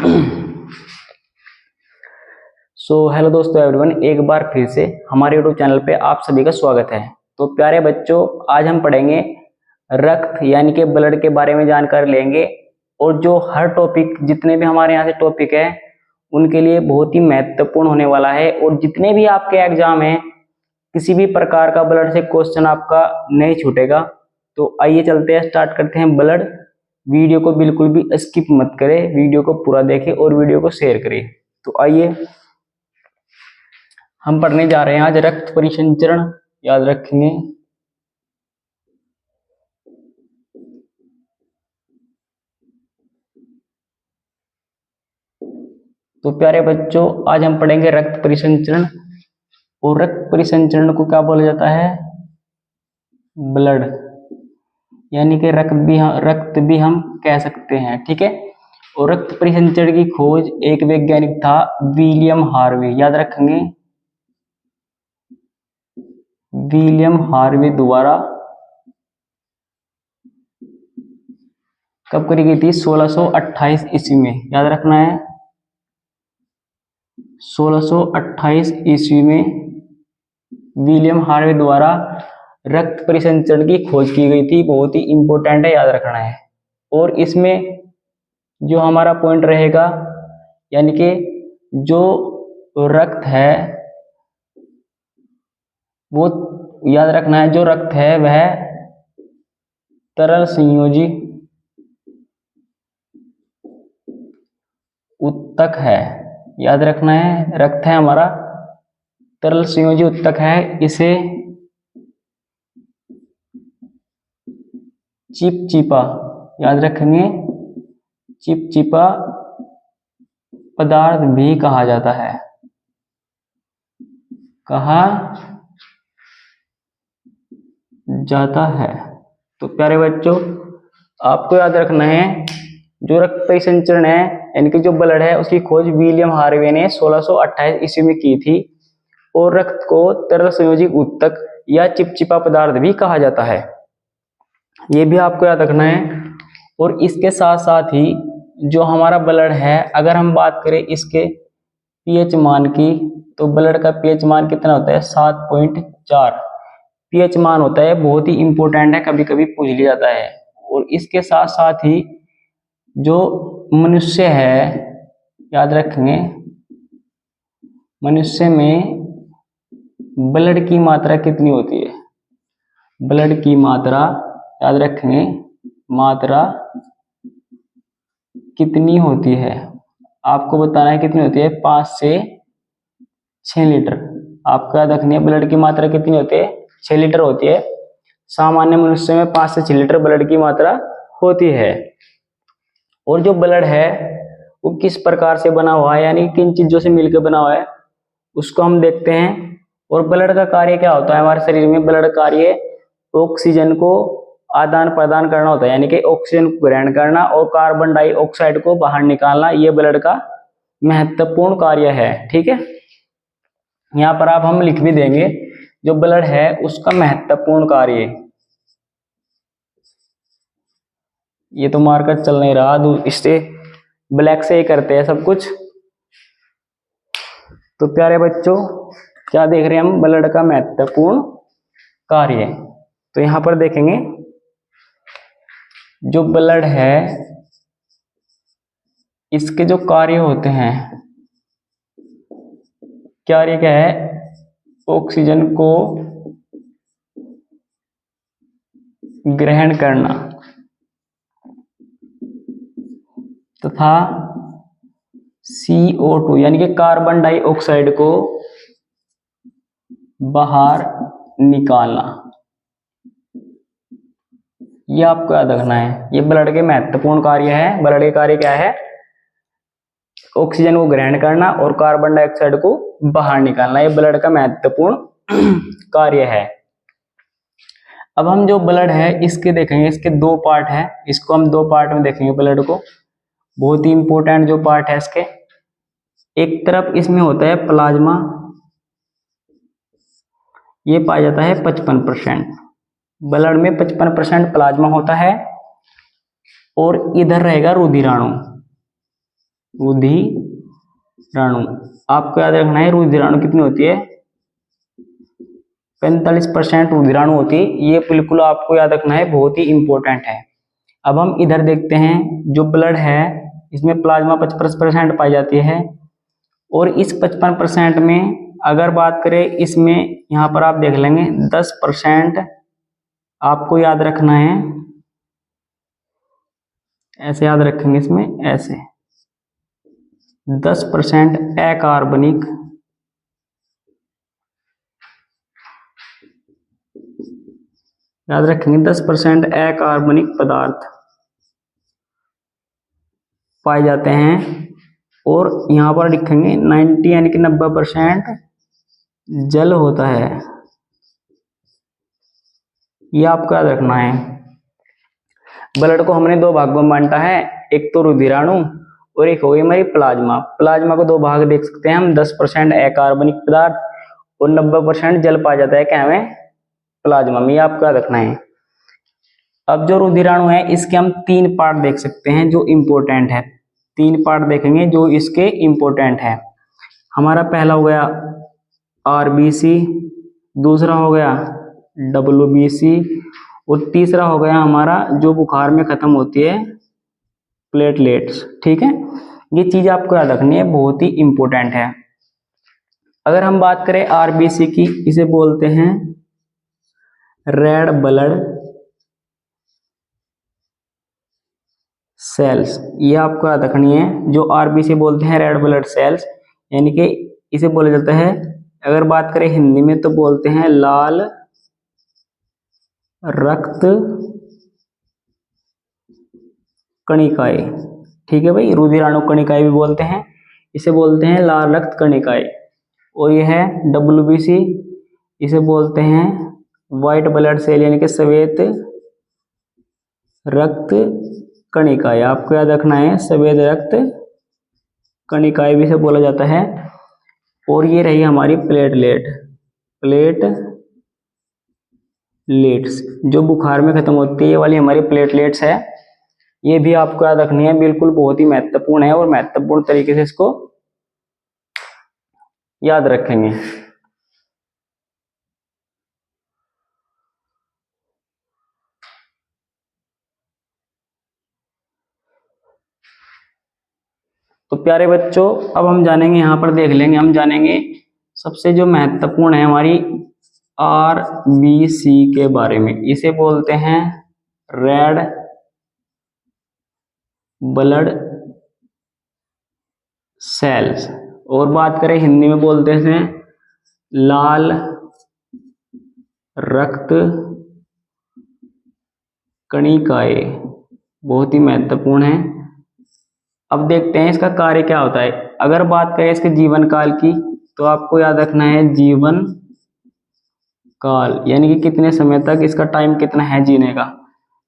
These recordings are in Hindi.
हेलो दोस्तों एवरीवन, एक बार फिर से हमारे यूट्यूब चैनल पे आप सभी का स्वागत है। तो प्यारे बच्चों, आज हम पढ़ेंगे रक्त यानी कि ब्लड के बारे में जानकारी लेंगे। और जो हर टॉपिक, जितने भी हमारे यहाँ से टॉपिक है, उनके लिए बहुत ही महत्वपूर्ण होने वाला है। और जितने भी आपके एग्जाम हैं, किसी भी प्रकार का ब्लड से क्वेश्चन आपका नहीं छूटेगा। तो आइए चलते हैं, स्टार्ट करते हैं ब्लड। वीडियो को बिल्कुल भी स्किप मत करें, वीडियो को पूरा देखें और वीडियो को शेयर करें। तो आइए हम पढ़ने जा रहे हैं आज रक्त परिसंचरण। याद रखेंगे। तो प्यारे बच्चों, आज हम पढ़ेंगे रक्त परिसंचरण। और रक्त परिसंचरण को क्या बोला जाता है? ब्लड, यानी कि रक्त भी हम कह सकते हैं। ठीक है। और रक्त परिसंचरण की खोज एक वैज्ञानिक था, विलियम हार्वे। याद रखेंगे, विलियम हार्वे द्वारा कब करी गई थी? 1628 ईस्वी में। याद रखना है, 1628 ईस्वी में विलियम हार्वे द्वारा रक्त परिसंचरण की खोज की गई थी। बहुत ही इंपॉर्टेंट है, याद रखना है। और इसमें जो हमारा पॉइंट रहेगा, यानी कि जो रक्त है वो याद रखना है, जो रक्त है वह तरल संयोजी उत्तक है। याद रखना है, रक्त है हमारा तरल संयोजी उत्तक है। इसे चिपचिपा, याद रखेंगे, चिपचिपा पदार्थ भी कहा जाता है। कहा जाता है। तो प्यारे बच्चों, आपको याद रखना है, जो रक्त परिसंचरण है यानी कि जो ब्लड है, उसकी खोज विलियम हार्वे ने 1628 ईस्वी में की थी। और रक्त को तरल संयोजी उत्तक या चिपचिपा पदार्थ भी कहा जाता है। ये भी आपको याद रखना है। और इसके साथ साथ ही जो हमारा ब्लड है, अगर हम बात करें इसके पीएच मान की, तो ब्लड का पीएच मान कितना होता है? 7.4 पीएच मान होता है। बहुत ही इंपॉर्टेंट है, कभी कभी पूछ लिया जाता है। और इसके साथ साथ ही जो मनुष्य है, याद रखेंगे, मनुष्य में ब्लड की मात्रा कितनी होती है? ब्लड की मात्रा, याद रखेंगे, मात्रा कितनी होती है? आपको बताना है कितनी होती है। 5 से 6 लीटर। आपको याद रखनी है, ब्लड की मात्रा कितनी होती है? 6 लीटर होती है। सामान्य मनुष्य में 5 से 6 लीटर ब्लड की मात्रा होती है। और जो ब्लड है वो किस प्रकार से बना हुआ है, यानी किन चीजों से मिलकर बना हुआ है, उसको हम देखते हैं। और ब्लड का कार्य क्या होता है हमारे शरीर में? ब्लड कार्य ऑक्सीजन को आदान प्रदान करना होता है, यानी कि ऑक्सीजन को ग्रहण करना और कार्बन डाइऑक्साइड को बाहर निकालना। ये ब्लड का महत्वपूर्ण कार्य है। ठीक है। यहाँ पर आप हम लिख भी देंगे, जो ब्लड है उसका महत्वपूर्ण कार्य। ये तो मार्कर चल नहीं रहा, इससे ब्लैक से ही करते हैं सब कुछ। तो प्यारे बच्चों, क्या देख रहे हैं हम? ब्लड का महत्वपूर्ण कार्य। तो यहां पर देखेंगे, जो ब्लड है इसके जो कार्य होते हैं, कार्य क्या है? ऑक्सीजन को ग्रहण करना तथा CO2 यानी कि कार्बन डाइऑक्साइड को बाहर निकालना। ये आपको याद रखना है, ये ब्लड के महत्वपूर्ण कार्य है। ब्लड के कार्य क्या है? ऑक्सीजन को ग्रहण करना और कार्बन डाइऑक्साइड को बाहर निकालना। ये ब्लड का महत्वपूर्ण कार्य है। अब हम जो ब्लड है इसके देखेंगे, इसके 2 पार्ट है। इसको हम 2 पार्ट में देखेंगे ब्लड को। बहुत ही इंपॉर्टेंट जो पार्ट है इसके, एक तरफ इसमें होता है प्लाज्मा, ये पाया जाता है 55%। ब्लड में 55% प्लाज्मा होता है। और इधर रहेगा रुधिराणु। रुधिराणु। आपको याद रखना है रुधिराणु कितनी होती है, 45% रुधिराणु होती है। ये बिल्कुल आपको याद रखना है, बहुत ही इंपॉर्टेंट है। अब हम इधर देखते हैं, जो ब्लड है इसमें प्लाज्मा 55% पाई जाती है, और इस 55% में अगर बात करें इसमें, यहाँ पर आप देख लेंगे 10% आपको याद रखना है, ऐसे याद रखेंगे इसमें, ऐसे 10% अकार्बनिक, याद रखेंगे 10% अकार्बनिक पदार्थ पाए जाते हैं, और यहाँ पर लिखेंगे 90 यानी कि 90% जल होता है। ये आपको याद रखना है। ब्लड को हमने दो भागों में बांटा है, एक तो रुधिराणु और एक हो गई हमारी प्लाज्मा। प्लाज्मा को दो भाग देख सकते हैं हम, 10% अकार्बनिक पदार्थ और 90% जल पाया जाता है क्या हमें, प्लाज्मा में। ये आपको याद रखना है। अब जो रुधिराणु है इसके हम 3 पार्ट देख सकते हैं जो इम्पोर्टेंट है। 3 पार्ट देखेंगे जो इसके इम्पोर्टेंट है। हमारा पहला हो गया आरबीसी, दूसरा हो गया डब्ल्यूबीसी, और तीसरा हो गया हमारा जो बुखार में खत्म होती है, प्लेटलेट्स। ठीक है, ये चीज आपको याद रखनी है, बहुत ही इंपॉर्टेंट है। अगर हम बात करें आरबीसी की, इसे बोलते हैं रेड ब्लड सेल्स। ये आपको याद रखनी है, जो आरबीसी बोलते हैं रेड ब्लड सेल्स, यानी कि इसे बोला जाता है, अगर बात करें हिंदी में तो बोलते हैं लाल रक्त कणिकाएं। ठीक है भाई, रुधिराणु कणिकाएं भी बोलते हैं, इसे बोलते हैं लाल रक्त कणिकाएं। और यह है डब्ल्यूबीसी, इसे बोलते हैं व्हाइट ब्लड सेल, यानी कि श्वेत रक्त कणिकाएं। आपको याद रखना है, श्वेत रक्त कणिकाएं भी इसे बोला जाता है। और ये रही हमारी प्लेटलेट्स, जो बुखार में खत्म होती है, ये वाली हमारी प्लेटलेट्स है। ये भी आपको याद रखनी है, बिल्कुल बहुत ही महत्वपूर्ण है, और महत्वपूर्ण तरीके से इसको याद रखेंगे। तो प्यारे बच्चों, अब हम जानेंगे, यहाँ पर देख लेंगे, हम जानेंगे सबसे जो महत्वपूर्ण है हमारी आरबीसी के बारे में। इसे बोलते हैं रेड ब्लड सेल्स, और बात करें हिंदी में बोलते हैं लाल रक्त कणिकाएं। बहुत ही महत्वपूर्ण है। अब देखते हैं इसका कार्य क्या होता है। अगर बात करें इसके जीवन काल की, तो आपको याद रखना है जीवन काल, यानी कि कितने समय तक इसका टाइम कितना है जीने का।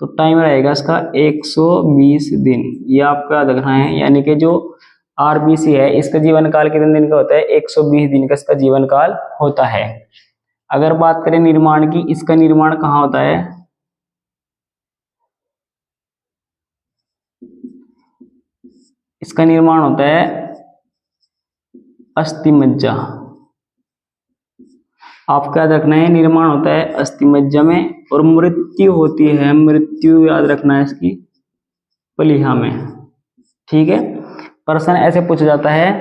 तो टाइम रहेगा इसका 120 दिन। ये आपको याद रखना है, यानी कि जो आरबीसी है इसका जीवन काल कितने दिन का होता है, 120 दिन का इसका जीवन काल होता है। अगर बात करें निर्माण की, इसका निर्माण कहाँ होता है, इसका निर्माण होता है अस्थिमज्जा। आपको याद रखना है, निर्माण होता है अस्थिमज्जा में, और मृत्यु होती है, मृत्यु याद रखना है इसकी प्लीहा में। ठीक है, प्रश्न ऐसे पूछा जाता है,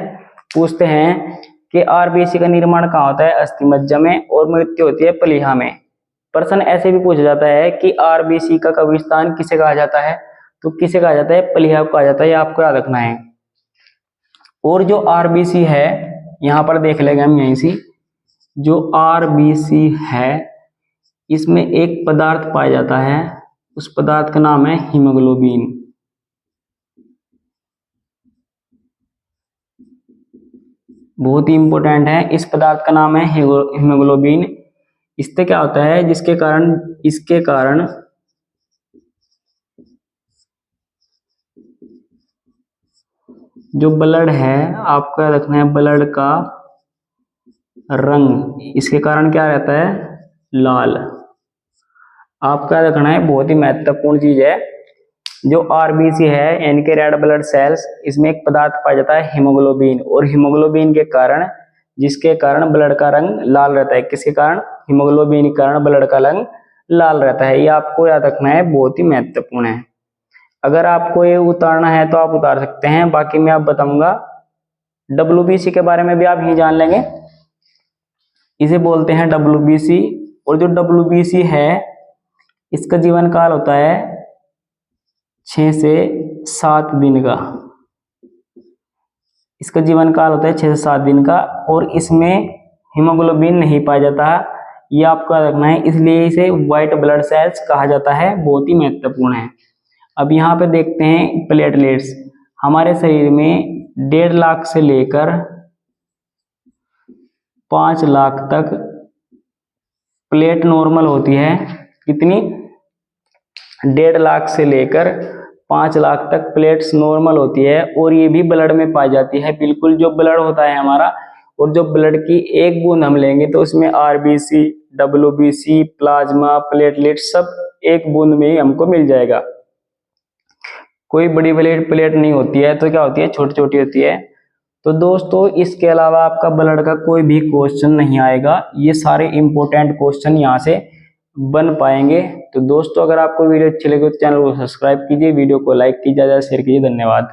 पूछते हैं कि आरबीसी का निर्माण कहाँ होता है, अस्थिमज्जा में, और मृत्यु होती है प्लीहा में। प्रश्न ऐसे भी पूछा जाता है कि आरबीसी का कब्रिस्तान किसे कहा जाता है, तो किसे कहा जाता है, प्लीहा को कहा जाता है। ये आपको याद रखना है। और जो आरबीसी है, यहाँ पर देख लेंगे हम यहीं से, जो आरबीसी है इसमें एक पदार्थ पाया जाता है, उस पदार्थ का नाम है हीमोग्लोबिन। बहुत ही इंपॉर्टेंट है, इस पदार्थ का नाम है हीमोग्लोबिन। इससे क्या होता है, इसके कारण जो ब्लड है, आपको याद रखना है, ब्लड का रंग इसके कारण क्या रहता है, लाल। आपको याद रखना है, बहुत ही महत्वपूर्ण चीज है। जो आरबीसी है यानी कि रेड ब्लड सेल्स, इसमें एक पदार्थ पाया जाता है हीमोग्लोबिन, और हीमोग्लोबिन के कारण, जिसके कारण ब्लड का रंग लाल रहता है। किसके कारण? हीमोग्लोबिन के कारण ब्लड का रंग लाल रहता है। ये आपको याद रखना है, बहुत ही महत्वपूर्ण है। अगर आपको ये उतारना है तो आप उतार सकते हैं, बाकी मैं आप बताऊंगा। डब्ल्यूबीसी के बारे में भी आप यही जान लेंगे। इसे बोलते हैं डब्ल्यूबीसी, और जो डब्ल्यूबीसी है इसका जीवन काल होता है 6 से 7 दिन का। इसका जीवन काल होता है 6 से 7 दिन का, और इसमें हीमोग्लोबिन नहीं पाया जाता। ये आपको याद रखना है, इसलिए इसे व्हाइट ब्लड सेल्स कहा जाता है। बहुत ही महत्वपूर्ण है। अब यहाँ पे देखते हैं प्लेटलेट्स। हमारे शरीर में 1.5 लाख से लेकर 5 लाख तक प्लेट नॉर्मल होती है। कितनी? 1.5 लाख से लेकर 5 लाख तक प्लेट्स नॉर्मल होती है, और ये भी ब्लड में पाई जाती है। बिल्कुल जो ब्लड होता है हमारा, और जो ब्लड की एक बूंद हम लेंगे तो उसमें आरबीसी, डब्ल्यूबीसी, प्लाज्मा, प्लेटलेट सब एक बूंद में ही हमको मिल जाएगा। कोई बड़ी प्लेट नहीं होती है, तो क्या होती है? छोटी छोटी होती है। तो दोस्तों इसके अलावा आपका ब्लड का कोई भी क्वेश्चन नहीं आएगा। ये सारे इंपॉर्टेंट क्वेश्चन यहाँ से बन पाएंगे। तो दोस्तों अगर आपको वीडियो अच्छी लगे तो चैनल को सब्सक्राइब कीजिए, वीडियो को लाइक कीजिए, ज़्यादा शेयर कीजिए। धन्यवाद।